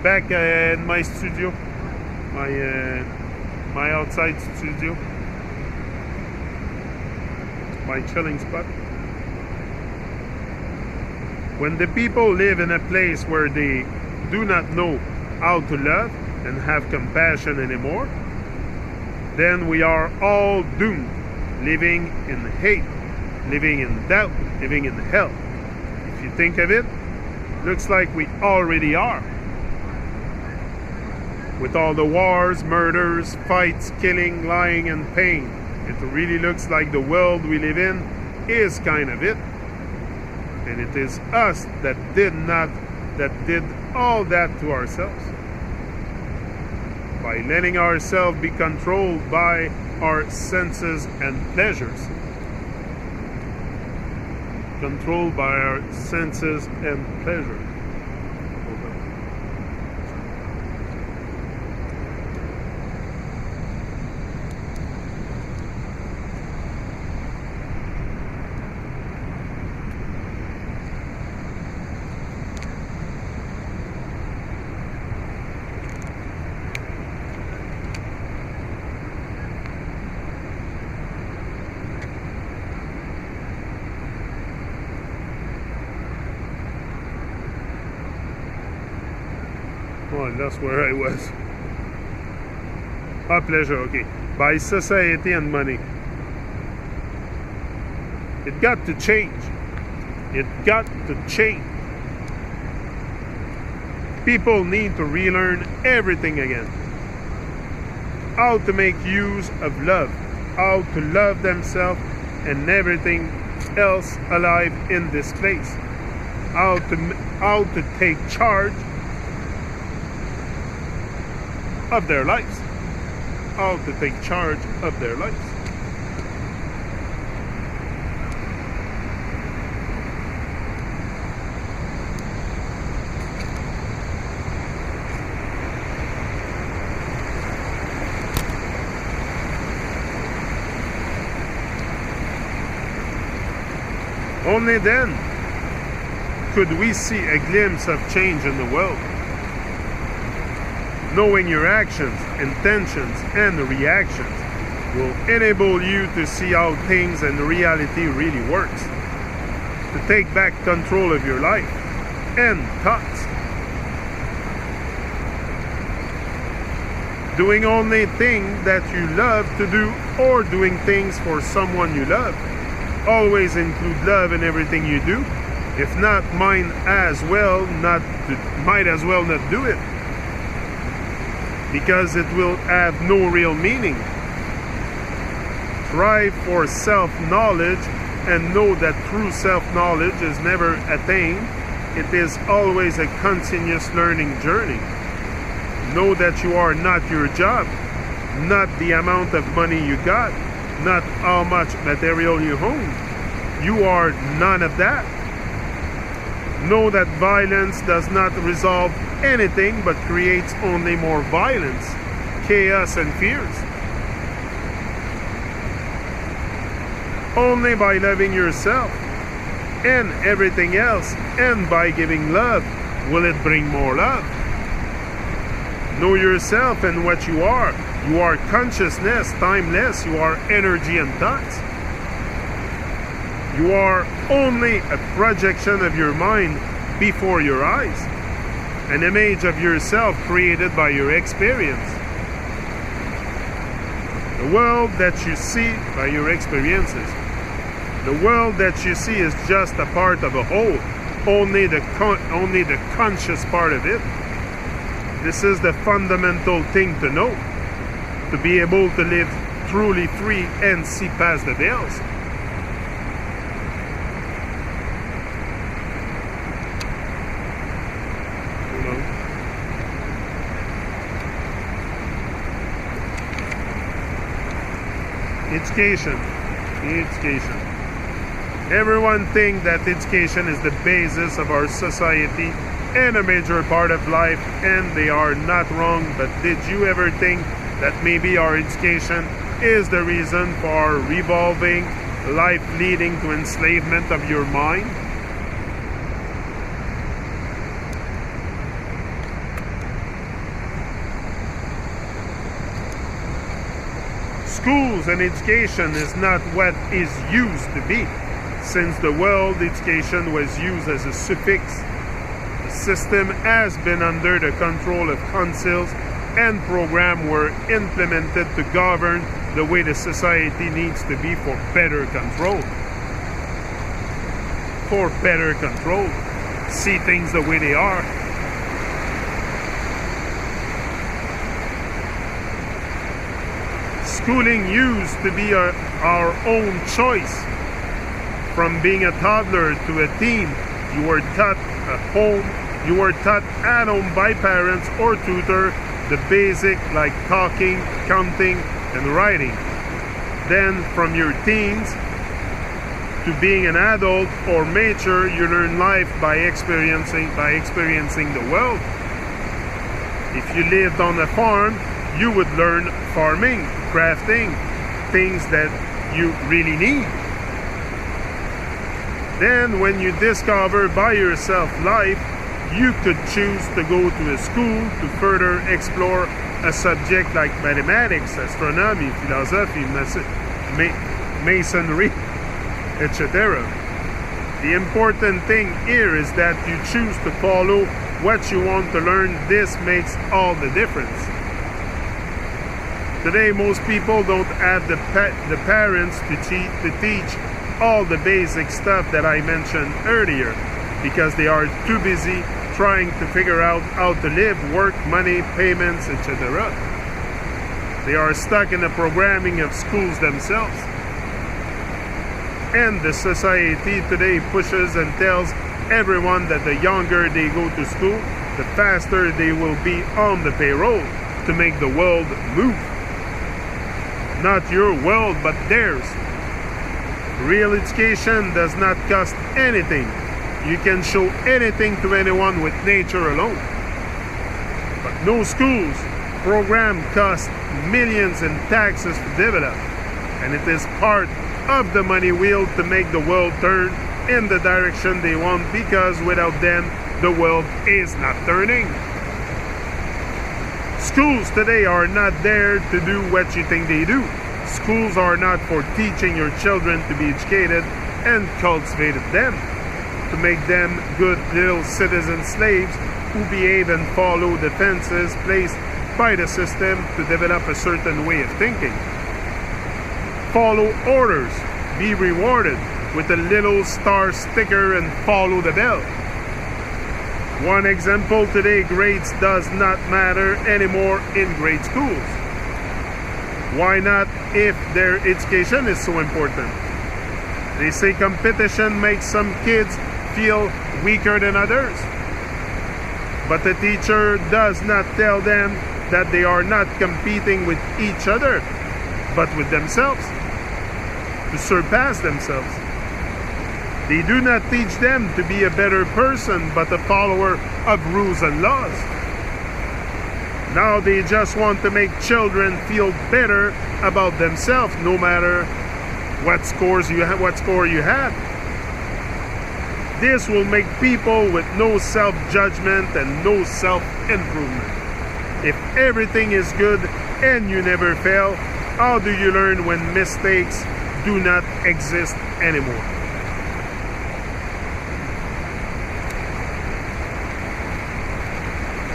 back in my studio, my outside studio, my chilling spot. When the people live in a place where they do not know how to love and have compassion anymore, then we are all doomed, living in hate, living in doubt, living in hell. If you think of it, looks like we already are. With all the wars, murders, fights, killing, lying, and pain, it really looks like the world we live in is kind of it. And it is us that did all that to ourselves. By letting ourselves be controlled by our senses and pleasures. Controlled by our senses and pleasures. Oh, and that's where I was. Pleasure, okay. By society and money. It got to change. It got to change. People need to relearn everything again. How to make use of love. How to love themselves and everything else alive in this place. How to take charge of their lives. How to take charge of their lives. Only then could we see a glimpse of change in the world. Knowing your actions, intentions, and reactions will enable you to see how things and reality really works. To take back control of your life and thoughts. Doing only things that you love to do or doing things for someone you love. Always include love in everything you do. If not, might as well not do it. Because it will have no real meaning. Strive for self-knowledge and know that true self-knowledge is never attained. It is always a continuous learning journey. Know that you are not your job, not the amount of money you got, not how much material you own. You are none of that. Know that violence does not resolve anything but creates only more violence, chaos, and fears. Only by loving yourself and everything else and by giving love will it bring more love. Know yourself and what you are. You are consciousness, timeless. You are energy and thoughts. You are only a projection of your mind before your eyes, an image of yourself created by your experience. The world that you see by your experiences. The world that you see is just a part of a whole, only the conscious part of it. This is the fundamental thing to know, to be able to live truly free and see past the veils. Education. Everyone thinks that education is the basis of our society and a major part of life, and they are not wrong. But did you ever think that maybe our education is the reason for our revolving life leading to enslavement of your mind? Schools and education is not what is used to be. Since the world education was used as a suffix, the system has been under the control of councils, and programs were implemented to govern the way the society needs to be for better control. For better control. See things the way they are. Schooling used to be our own choice. From being a toddler to a teen, you were taught at home, you were taught at home by parents or tutor the basic like talking, counting, and writing. Then from your teens to being an adult or mature, you learn life by experiencing the world. If you lived on a farm, you would learn farming, crafting, things that you really need. Then when you discover by yourself life, you could choose to go to a school to further explore a subject like mathematics, astronomy, philosophy, masonry, etc. The important thing here is that you choose to follow what you want to learn. This makes all the difference. Today, most people don't have the parents to teach all the basic stuff that I mentioned earlier because they are too busy trying to figure out how to live, work, money, payments, etc. They are stuck in the programming of schools themselves. And the society today pushes and tells everyone that the younger they go to school, the faster they will be on the payroll to make the world move. Not your world, but theirs. Real education does not cost anything. You can show anything to anyone with nature alone. But no schools program cost millions in taxes to develop, and it is part of the money wheel to make the world turn in the direction they want, because without them, the world is not turning. Schools today are not there to do what you think they do. Schools are not for teaching your children to be educated and cultivated them, to make them good little citizen slaves who behave and follow the fences placed by the system to develop a certain way of thinking. Follow orders, be rewarded with a little star sticker and follow the bell. One example today, grades does not matter anymore in grade schools. Why not if their education is so important? They say competition makes some kids feel weaker than others. But the teacher does not tell them that they are not competing with each other, but with themselves, to surpass themselves. They do not teach them to be a better person, but a follower of rules and laws. Now they just want to make children feel better about themselves, no matter what score you have. This will make people with no self-judgment and no self-improvement. If everything is good and you never fail, how do you learn when mistakes do not exist anymore?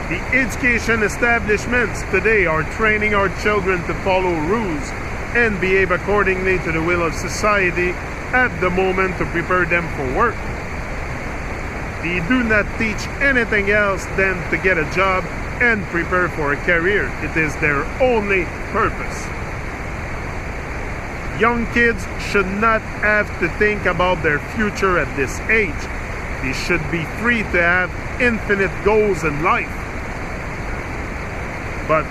The education establishments today are training our children to follow rules and behave accordingly to the will of society at the moment to prepare them for work. They do not teach anything else than to get a job and prepare for a career. It is their only purpose. Young kids should not have to think about their future at this age. They should be free to have infinite goals in life. But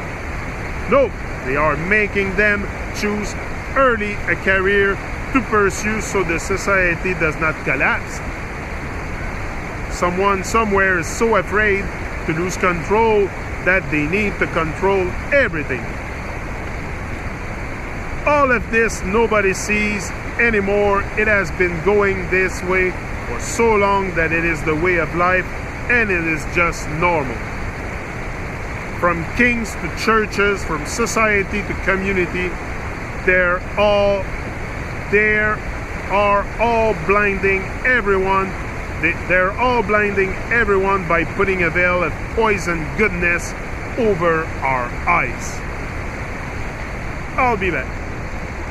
no, they are making them choose early a career to pursue so the society does not collapse. Someone somewhere is so afraid to lose control that they need to control everything. All of this nobody sees anymore. It has been going this way for so long that it is the way of life, and it is just normal. From kings to churches, from society to community, They're all blinding everyone. They're all blinding everyone by putting a veil of poison goodness over our eyes. I'll be back.